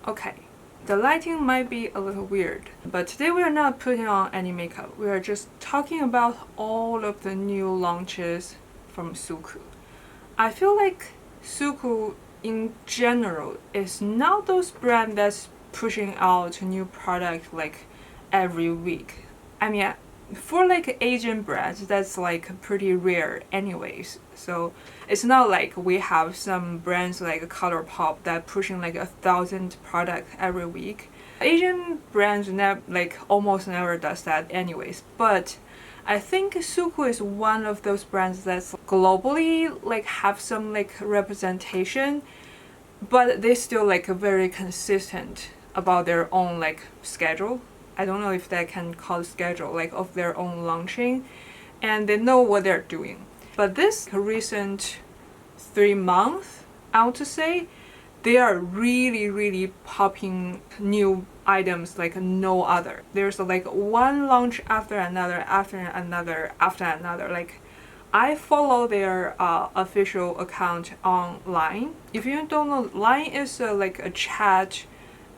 Okay, the lighting might be a little weird, but today we are not putting on any makeup. We are just talking about all of the new launches from SUQQU. I feel like SUQQU in general is not those brand that's pushing out a new product like every week. I mean, for like Asian brands, that's like pretty rare anyways. So it's not like we have some brands like ColourPop that pushing like 1,000 products every week. Asian brands like almost never does that anyways. But I think SUQQU is one of those brands that's globally like have some like representation, but they still like very consistent about their own like schedule. I don't know if that can call schedule, like of their own launching, and they know what they're doing. But this recent 3 months, I want to say, they are really popping new items like no other. There's like one launch after another, after another, after another. Like I follow their official account on Line. If you don't know, Line is like a chat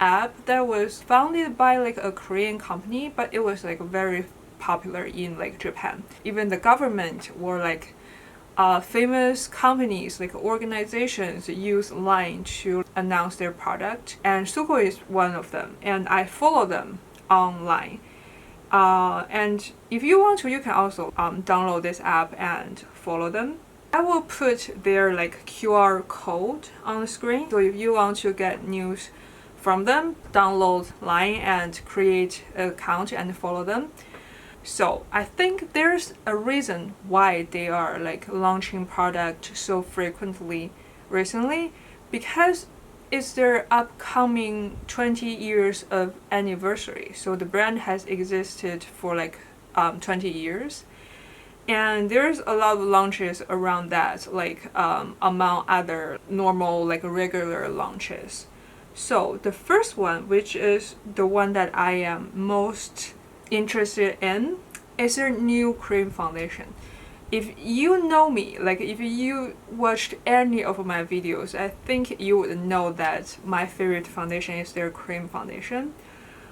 app that was founded by like a Korean company, but it was like very popular in like Japan. Even the government or like famous companies like organizations use Line to announce their product, and SUQQU is one of them, and I follow them online. And if you want to, you can also download this app and follow them. I will put their like QR code on the screen, so if you want to get news from them, download Line and create an account and follow them. So I think there's a reason why they are like launching product so frequently recently, because it's their upcoming 20 years of anniversary. So the brand has existed for like 20 years. And there's a lot of launches around that, like among other normal like regular launches. So the first one, which is the one that I am most interested in, is their new cream foundation. If you know me, like if you watched any of my videos, I think you would know that my favorite foundation is their cream foundation.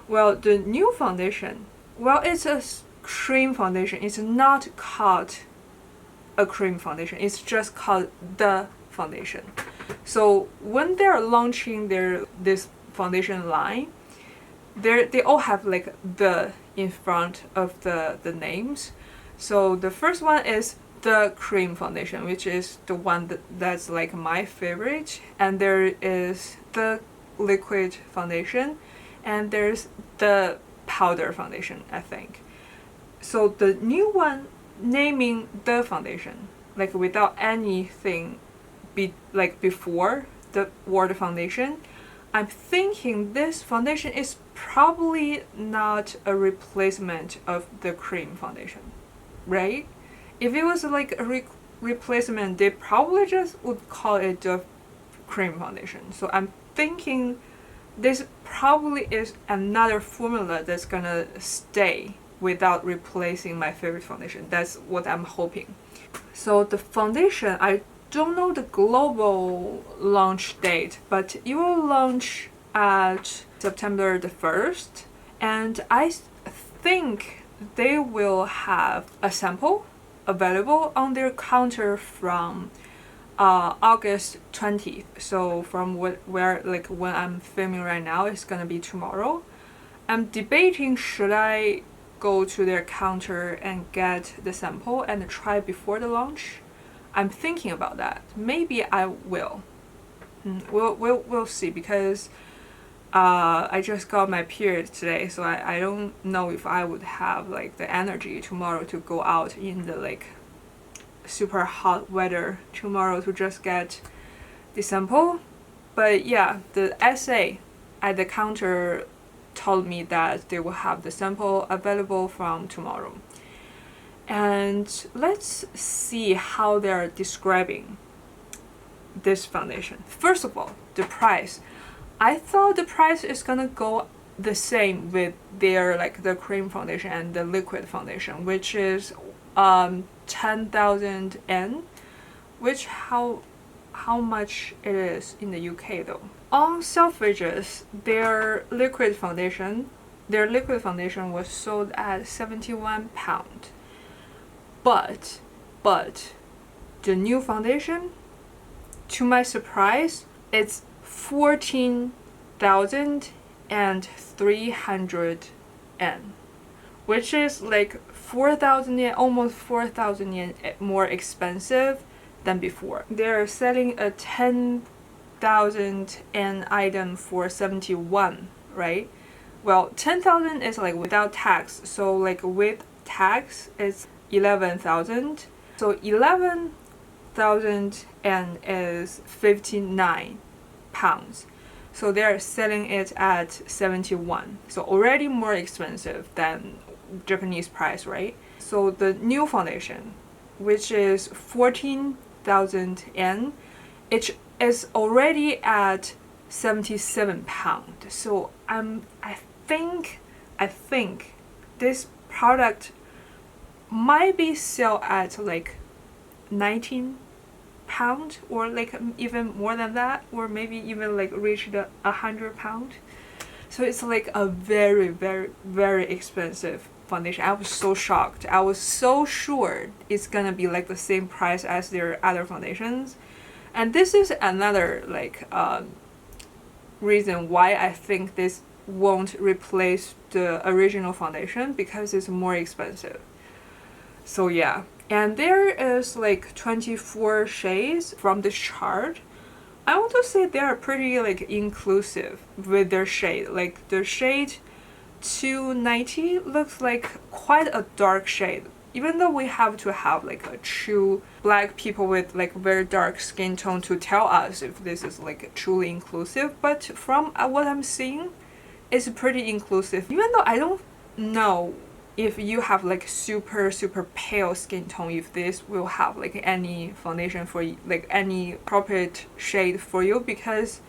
Well, the new foundation, well, it's a cream foundation. It's not called a cream foundation. It's just called the foundation. So when they're launching this foundation line, they all have like the in front of the names. So the first one is the cream foundation, which is the one that's like my favorite, and there is the liquid foundation, and there's the powder foundation, I think. So the new one naming the foundation, like without anything before the word foundation, I'm thinking this foundation is probably not a replacement of the cream foundation, right? If it was like a replacement, they probably just would call it the cream foundation. So I'm thinking this probably is another formula that's gonna stay without replacing my favorite foundation. That's what I'm hoping. So the foundation, I don't know the global launch date, but it will launch at September the 1st, and I think they will have a sample available on their counter from August 20th. So from where like when I'm filming right now, it's gonna be tomorrow. I'm debating, should I go to their counter and get the sample and try before the launch? I'm thinking about that. Maybe I will. We'll see, because I just got my period today, so I don't know if I would have like the energy tomorrow to go out in the like super hot weather tomorrow to just get the sample. But yeah, the SA at the counter told me that they will have the sample available from tomorrow. And let's see how they're describing this foundation. First of all, the price. I thought the price is gonna go the same with their like the cream foundation and the liquid foundation, which is 10,000 N, which how much it is in the UK though. On Selfridges, their liquid foundation was sold at £71. But the new foundation, to my surprise, it's 14,300 yen, which is like 4,000 yen, almost 4,000 yen more expensive than before. They're selling a 10,000 yen item for 71, right? Well, 10,000 is like without tax, so like with tax it's 11,000. So 11,000 yen is 59 pounds. So they're selling it at 71. So already more expensive than Japanese price, right? So the new foundation, which is 14,000 yen, it is already at 77 pounds. So I think this product might be sell at like 19 pound, or like even more than that, or maybe even like reach the 100 pound. So it's like a very expensive foundation. I was so shocked. I was so sure it's gonna be like the same price as their other foundations. And this is another like reason why I think this won't replace the original foundation, because it's more expensive. So yeah, and there is like 24 shades from this chart. I want to say they are pretty like inclusive with their shade. Like the shade 290 looks like quite a dark shade, even though we have to have like a true black people with like very dark skin tone to tell us if this is like truly inclusive. But from what I'm seeing, it's pretty inclusive, even though I don't know if you have like super pale skin tone, if this will have like any foundation for like any appropriate shade for you, because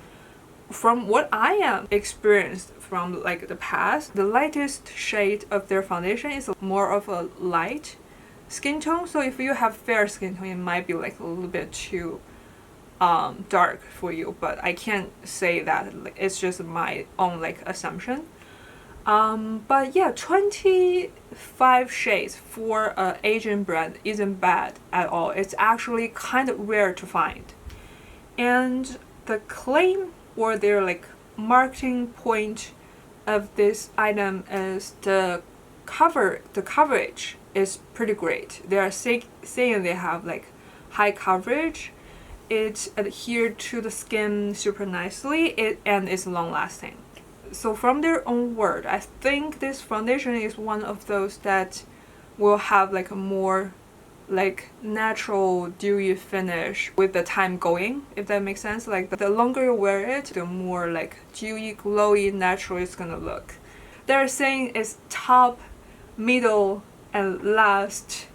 from what I am experienced from like the past, the lightest shade of their foundation is more of a light skin tone. So if you have fair skin tone, it might be like a little bit too dark for you, but I can't say that. It's just my own like assumption. But yeah, 25 shades for an Asian brand isn't bad at all. It's actually kind of rare to find. And the claim or their like marketing point of this item is the coverage is pretty great. They are saying they have like high coverage. It adhered to the skin super nicely, and it's long lasting. So from their own word, I think this foundation is one of those that will have like a more like natural dewy finish with the time going, if that makes sense. Like the longer you wear it, the more like dewy, glowy, natural it's gonna look. They're saying it's top, middle, and last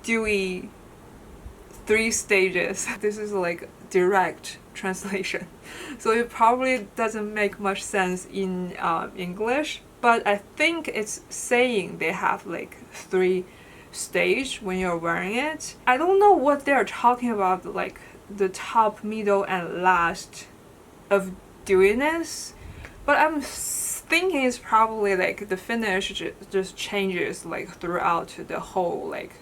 dewy 3 stages. This is like direct translation, so it probably doesn't make much sense in English, but I think it's saying they have like 3 stage when you're wearing it. I don't know what they're talking about, like the top, middle, and last of dewiness, but I'm thinking it's probably like the finish just changes like throughout the whole like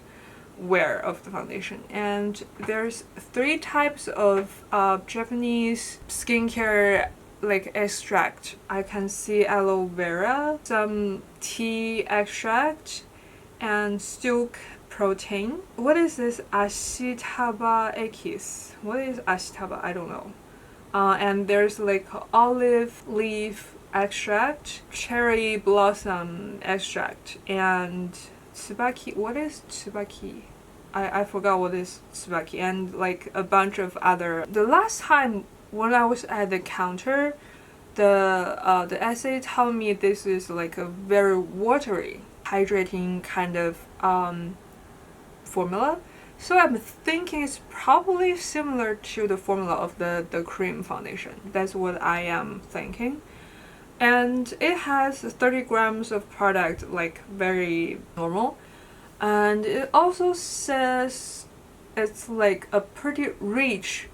wear of the foundation. And there's 3 types of Japanese skincare like extract. I can see aloe vera, some tea extract, and silk protein. What is this ashitaba ekis? What is ashitaba? I don't know. And there's like olive leaf extract, cherry blossom extract, and tsubaki. What is tsubaki? I forgot what is tsubaki, and like a bunch of other. The last time when I was at the counter, the essay told me this is like a very watery, hydrating kind of formula. So I'm thinking it's probably similar to the formula of the cream foundation. That's what I am thinking. And it has 30 grams of product, like very normal. And it also says it's like a pretty rich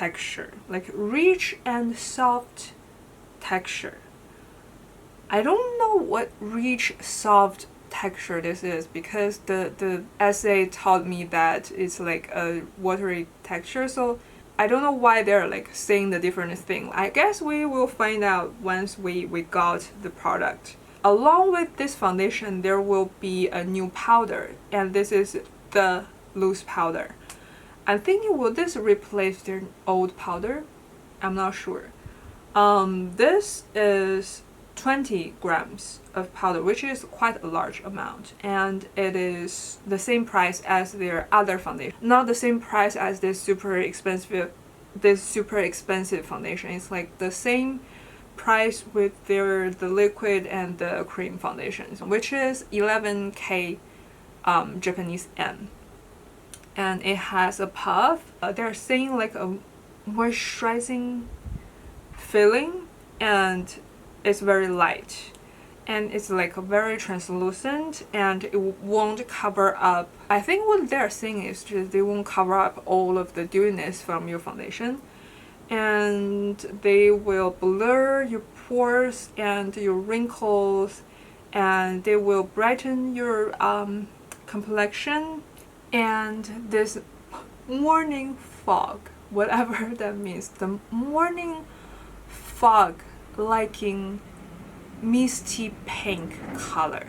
texture, like rich and soft texture. I don't know what rich soft texture this is because the essay taught me that it's like a watery texture, so I don't know why they're like saying the different thing. I guess we will find out once we got the product. Along with this foundation, there will be a new powder, and this is the loose powder. I'm thinking, will this replace their old powder? I'm not sure. This is 20 grams of powder, which is quite a large amount, and it is the same price as their other foundation. Not the same price as this super expensive foundation. It's like the same price with the liquid and the cream foundations, which is 11K Japanese yen. And it has a puff. They're saying like a moisturizing feeling, and it's very light, and it's like very translucent, and it won't cover up. I think what they're saying is just they won't cover up all of the dewiness from your foundation, and they will blur your pores and your wrinkles, and they will brighten your complexion. And this morning fog, whatever that means, the morning fog liking misty pink color.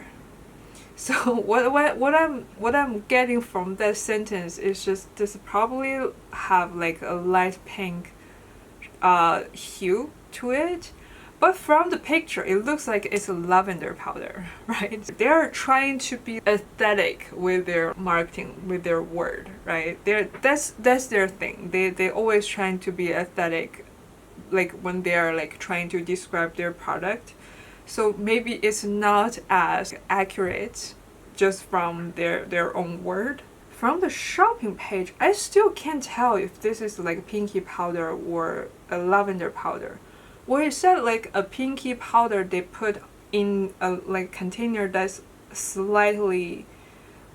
So what I'm getting from that sentence is just this probably have like a light pink hue to it, but from the picture it looks like it's a lavender powder, right? They're trying to be aesthetic with their marketing, with their word, right? That's their thing. They always trying to be aesthetic, like when they are like trying to describe their product. So maybe it's not as accurate just from their own word. From the shopping page, I still can't tell if this is like pinky powder or a lavender powder. Well, it said like a pinky powder they put in a like container that's slightly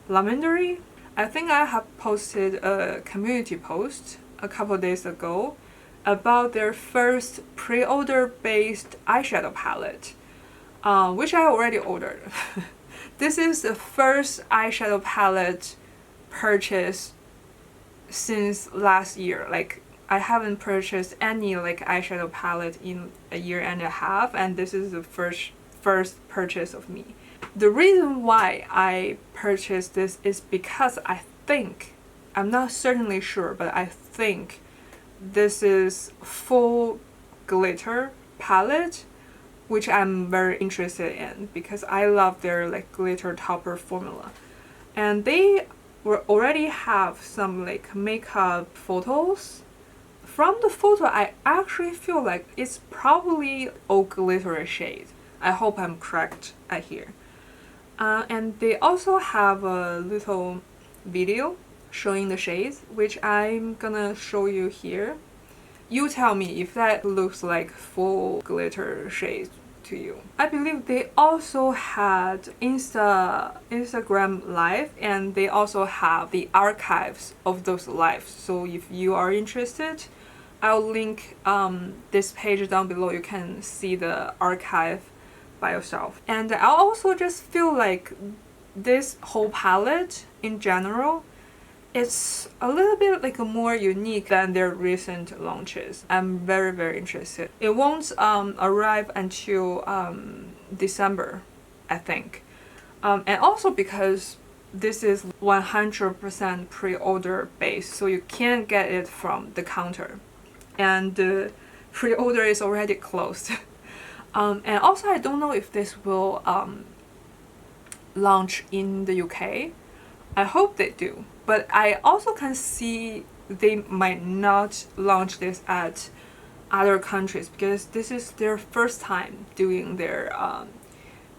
lavendery. I think I have posted a community post a couple days ago about their first pre-order based eyeshadow palette, which I already ordered. This is the first eyeshadow palette purchase since last year. Like, I haven't purchased any like eyeshadow palette in a year and a half, and this is the first purchase of me. The reason why I purchased this is because I think, I'm not certainly sure, but I think this is full glitter palette, which I'm very interested in because I love their like glitter topper formula. And they already have some like makeup photos. From the photo, I actually feel like it's probably all glittery shades. I hope I'm correct at here. And they also have a little video showing the shades, which I'm gonna show you here. You tell me if that looks like full glitter shades to you. I believe they also had Instagram live, and they also have the archives of those lives. So if you are interested, I'll link this page down below. You can see the archive by yourself. And I also just feel like this whole palette in general, it's a little bit like more unique than their recent launches. I'm very, very interested. It won't arrive until December, I think. And also because this is 100% pre-order based, so you can't get it from the counter. And the pre-order is already closed. And also I don't know if this will launch in the UK. I hope they do. But I also can see they might not launch this at other countries because this is their first time doing their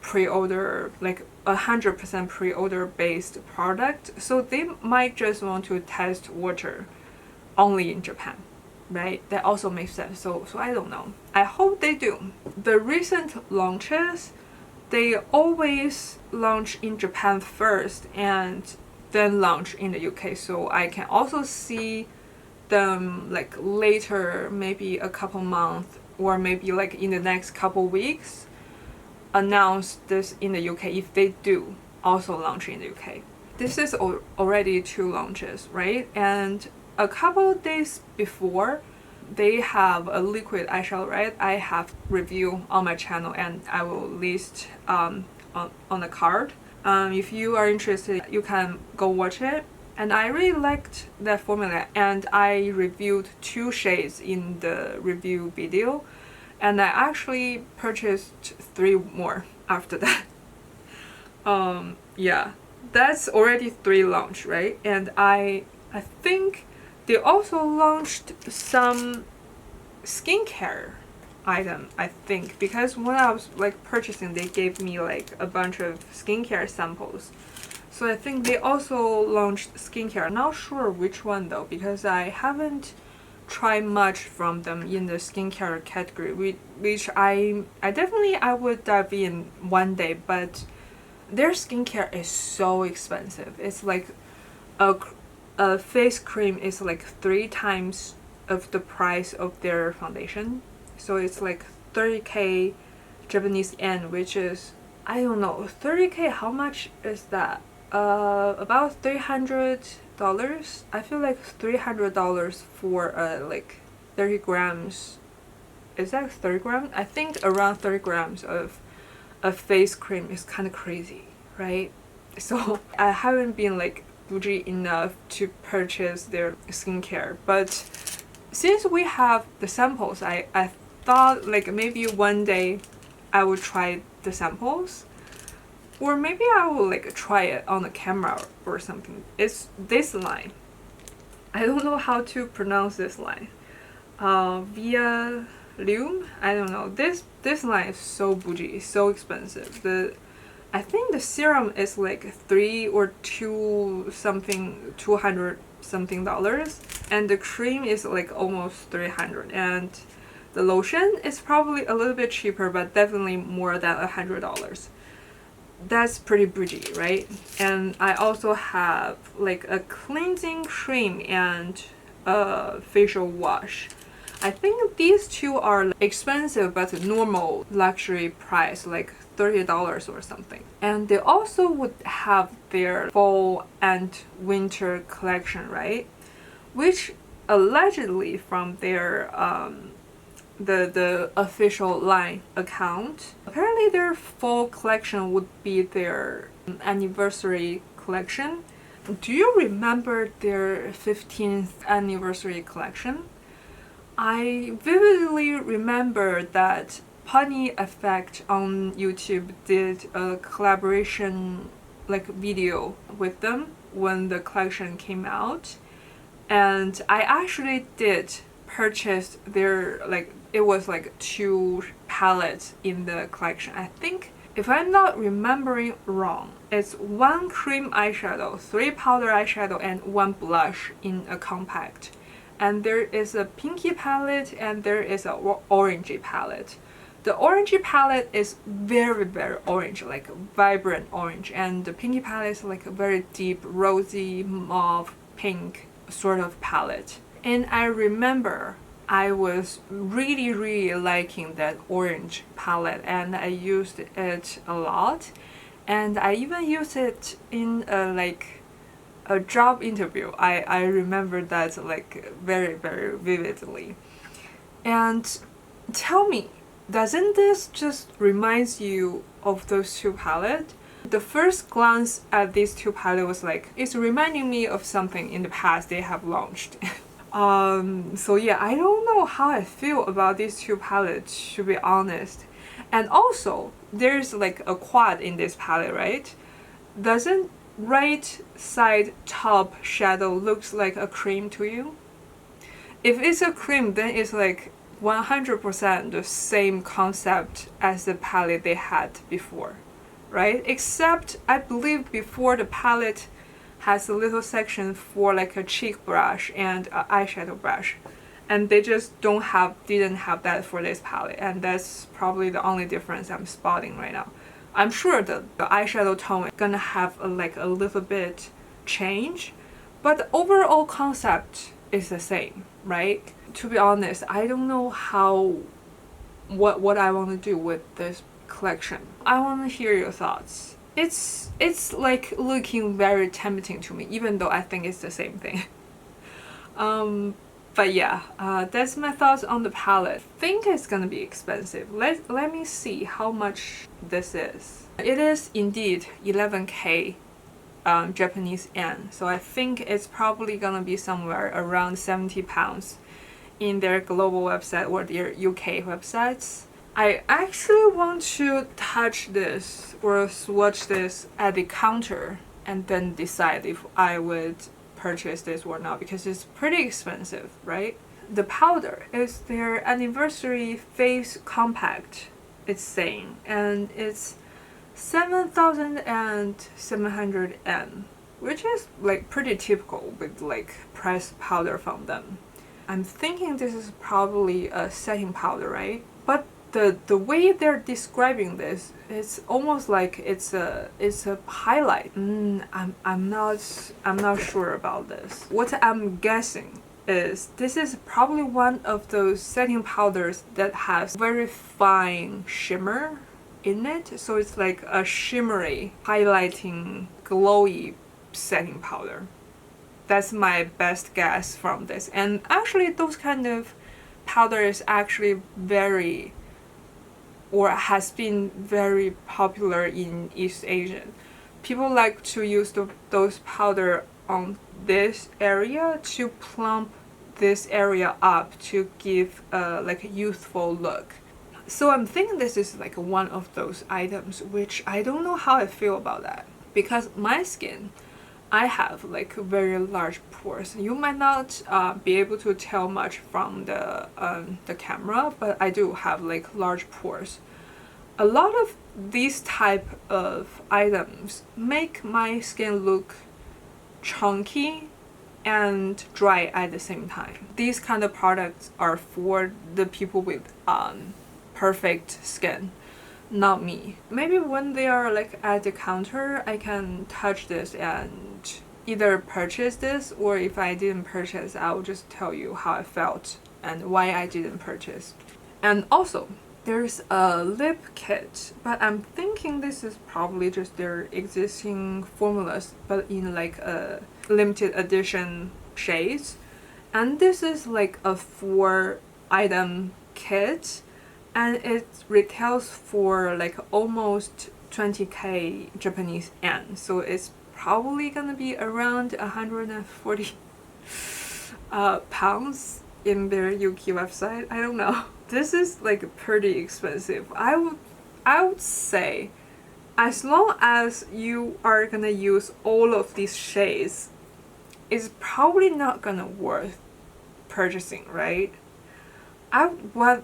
pre-order, like 100% pre-order based product. So they might just want to test water only in Japan, right? That also makes sense. So I don't know. I hope they do. The recent launches, they always launch in Japan first and then launch in the UK. So I can also see them like later, maybe a couple months, or maybe like in the next couple weeks, announce this in the UK if they do also launch in the UK. This is already 2 launches, right? And a couple days before, they have a liquid eyeshadow, right? I have review on my channel and I will list on the card. If you are interested, you can go watch it. And I really liked that formula, and I reviewed 2 shades in the review video, and I actually purchased 3 more after that. Yeah, that's already 3 launch, right? And I think they also launched some skincare item, I think, because when I was like purchasing, they gave me like a bunch of skincare samples. So I think they also launched skincare. I'm not sure which one though, because I haven't tried much from them in the skincare category, which I definitely I would dive in one day, but their skincare is so expensive. It's like a face cream is like 3 times of the price of their foundation. So it's like 30k Japanese yen, which is, I don't know, 30k, how much is that? About $300. I feel like $300 for like 30 grams. Is that 30 grams? I think around 30 grams of a face cream is kind of crazy, right? So I haven't been like bougie enough to purchase their skincare, but since we have the samples, I thought like maybe one day I would try the samples, or maybe I will like try it on the camera or something. It's this line. I don't know how to pronounce this line. Via Lume? I don't know. This line is so bougie, so expensive. I think the serum is like 3 or 2 something, $200 something, and the cream is like almost 300, and the lotion is probably a little bit cheaper, but definitely more than $100. That's pretty bougie, right? And I also have like a cleansing cream and a facial wash. I think these 2 are expensive but normal luxury price, like $30 or something. And they also would have their fall and winter collection, right? Which allegedly from their the official line account, apparently their fall collection would be their anniversary collection. Do you remember their 15th anniversary collection? I vividly remember that Punny Effect on YouTube did a collaboration like video with them when the collection came out, and I actually did purchase their like, it was like 2 palettes in the collection. I think, if I'm not remembering wrong, it's 1 cream eyeshadow, 3 powder eyeshadow, and 1 blush in a compact. And there is a pinky palette and there is a orangey palette. The orangey palette is very, very orange, like vibrant orange, and the pinky palette is like a very deep rosy mauve pink sort of palette. And I remember I was really liking that orange palette, and I used it a lot, and I even used it in a job interview. I remember that like very vividly. And tell me, doesn't this just remind you of those 2 palettes? The first glance at these 2 palettes was like, it's reminding me of something in the past they have launched. So yeah, I don't know how I feel about these 2 palettes, to be honest. And also, there's like a quad in this palette, right? Doesn't right side top shadow looks like a cream to you? If it's a cream, then it's like 100% the same concept as the palette they had before, right? Except I believe before the palette has a little section for like a cheek brush and an eyeshadow brush, and they just didn't have that for this palette, and that's probably the only difference I'm spotting right now. I'm sure the eyeshadow tone is gonna have a little bit change, but the overall concept is the same, right? To be honest, I don't know what I want to do with this collection. I want to hear your thoughts. It's like looking very tempting to me, even though I think it's the same thing. But yeah, that's my thoughts on the palette. I think it's gonna be expensive. Let me see how much this is. It is indeed 11K Japanese yen, so I think it's probably gonna be somewhere around 70 pounds in their global website or their UK websites. I actually want to touch this or swatch this at the counter and then decide if I would purchase this or not, because it's pretty expensive, right? The powder is their anniversary face compact, it's saying, and it's 7,700 yen, which is like pretty typical with like pressed powder from them. I'm thinking this is probably a setting powder, right? But the way they're describing this, it's almost like it's a highlight. I'm not sure about this. What I'm guessing is this is probably one of those setting powders that has very fine shimmer in it, so it's like a shimmery, highlighting, glowy setting powder. That's my best guess from this. And actually those kind of powder is actually very, or has been very popular in East Asia. People like to use those powder on this area to plump this area up to give like a youthful look. So I'm thinking this is like one of those items, which I don't know how I feel about that, because my skin, I have like very large pores. You might not be able to tell much from the camera, but I do have like large pores. A lot of these type of items make my skin look chunky and dry at the same time. These kind of products are for the people with perfect skin, not me. Maybe when they are like at the counter, I can touch this and either purchase this, or if I didn't purchase, I'll just tell you how I felt and why I didn't purchase. And also, there's a lip kit, but I'm thinking this is probably just their existing formulas, but in like a limited edition shades. And this is like a 4-item kit, and it retails for like almost 20k Japanese yen, so it's probably gonna be around 140 pounds in their SUQQU website. I don't know. This is like pretty expensive. I would say, as long as you are gonna use all of these shades, it's probably not gonna worth purchasing, right? I would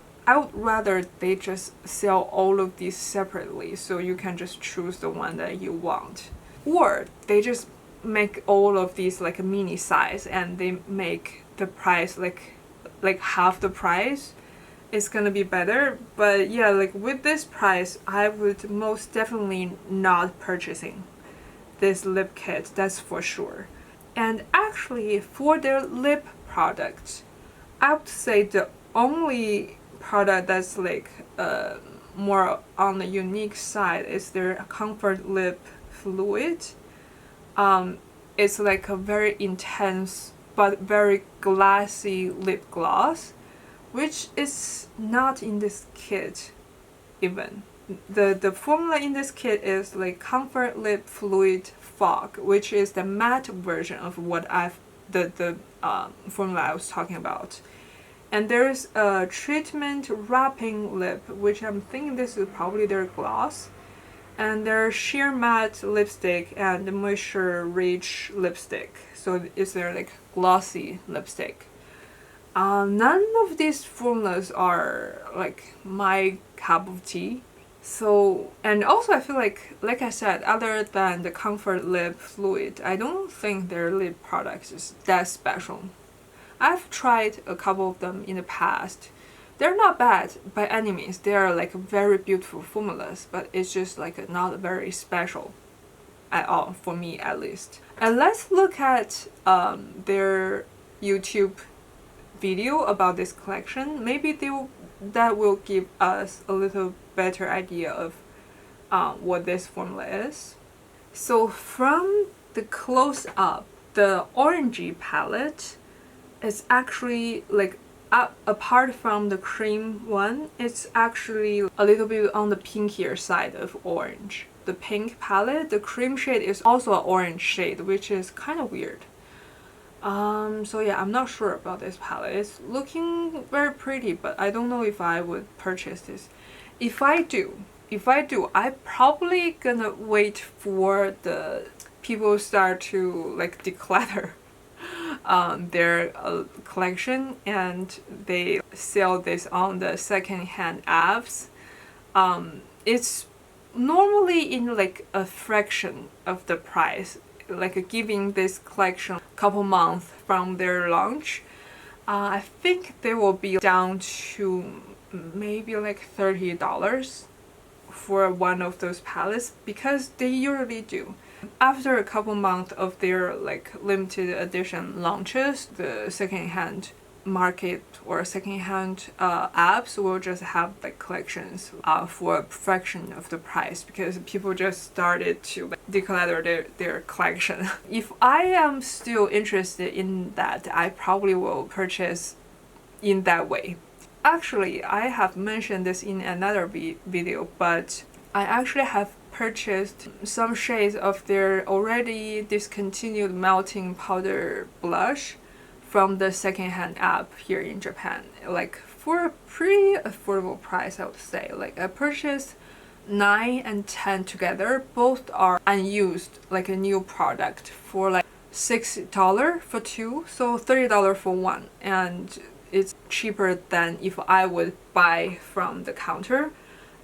rather they just sell all of these separately, so you can just choose the one that you want. Or they just make all of these like a mini size and they make the price like half the price. It's gonna be better. But yeah, like with this price, I would most definitely not purchasing this lip kit, that's for sure. And actually for their lip products, I would say the only product that's like more on the unique side is their Comfort Lip Fluid. It's like a very intense but very glassy lip gloss, which is not in this kit even. The formula in this kit is like Comfort Lip Fluid Fog, which is the matte version of what the formula I was talking about. And there's a treatment wrapping lip, which I'm thinking this is probably their gloss. And there's sheer matte lipstick and moisture rich lipstick. So it's their like glossy lipstick. None of these formulas are like my cup of tea. So, and also I feel like I said, other than the Comfort Lip Fluid, I don't think their lip products is that special. I've tried a couple of them in the past. They're not bad by any means. They are like very beautiful formulas, but it's just like not very special at all, for me at least. And let's look at their YouTube video about this collection. Maybe that will give us a little better idea of what this formula is. So from the close-up, the orangey palette is actually like apart from the cream one, it's actually a little bit on the pinkier side of orange. The pink palette, the cream shade is also an orange shade, which is kind of weird. So yeah, I'm not sure about this palette. It's looking very pretty, but I don't know if I would purchase this. If I do, I'm probably gonna wait for the people start to like declutter their collection and they sell this on the second-hand apps. It's normally in like a fraction of the price, like giving this collection a couple months from their launch. I think they will be down to maybe like $30 for one of those palettes, because they usually do. After a couple months of their like limited edition launches, the secondhand market or secondhand apps will just have like collections for a fraction of the price, because people just started to like, declutter their collection. If I am still interested in that, I probably will purchase in that way. Actually, I have mentioned this in another video, but I actually have purchased some shades of their already discontinued melting powder blush from the secondhand app here in Japan, like for a pretty affordable price, I would say. Like I purchased 9 and 10 together. Both are unused, like a new product, for like $6 for 2, so $30 for 1, and it's cheaper than if I would buy from the counter,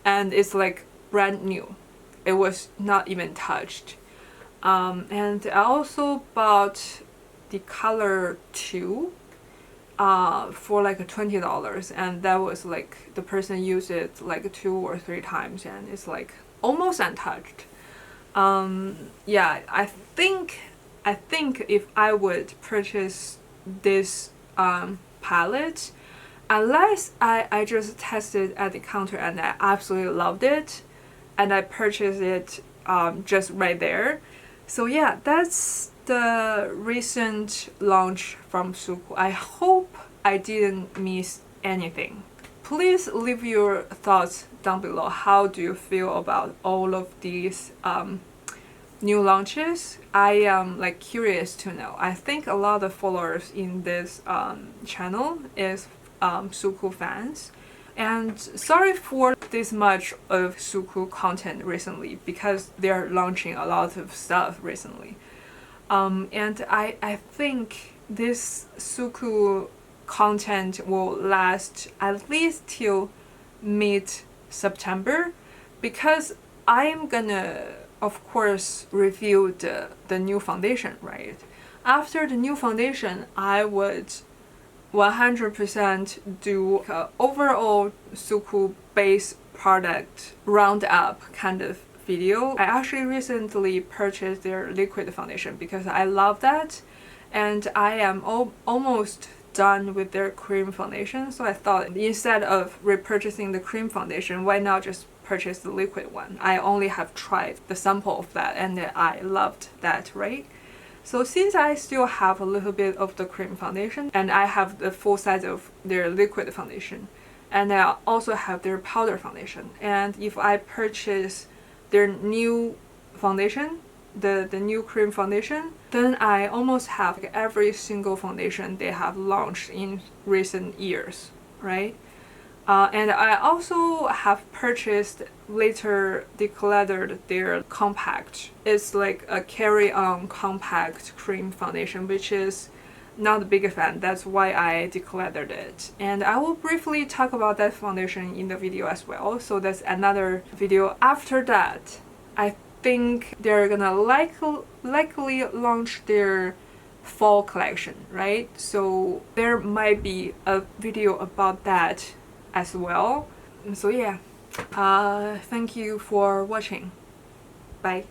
and it's like brand new. It was not even touched. And I also bought Declutter 2 for like $20, and that was like the person used it like 2 or 3 times and it's like almost untouched. Yeah, I think if I would purchase this palette, unless I just tested at the counter and I absolutely loved it and I purchased it just right there. So yeah, that's the recent launch from SUQQU. I hope I didn't miss anything. Please leave your thoughts down below. How do you feel about all of these new launches? I am like curious to know. I think a lot of followers in this channel is SUQQU fans. And sorry for this much of SUQQU content recently, because they're launching a lot of stuff recently. And I think this SUQQU content will last at least till mid-September, because I'm gonna, of course, review the new foundation, right? After the new foundation, I would 100% do an overall SUQQU base product roundup kind of video. I actually recently purchased their liquid foundation because I love that, and I am almost done with their cream foundation, so I thought instead of repurchasing the cream foundation, why not just purchase the liquid one? I only have tried the sample of that and I loved that, right? So since I still have a little bit of the cream foundation and I have the full size of their liquid foundation, and I also have their powder foundation, and if I purchase their new foundation, the new cream foundation, then I almost have like every single foundation they have launched in recent years, right? And I also have purchased later decluttered their compact. It's like a carry-on compact cream foundation, which is not a big fan. That's why I decluttered it. And I will briefly talk about that foundation in the video as well. So that's another video. After that, I think they're gonna likely launch their fall collection, right? So there might be a video about that as well. So yeah, thank you for watching. Bye.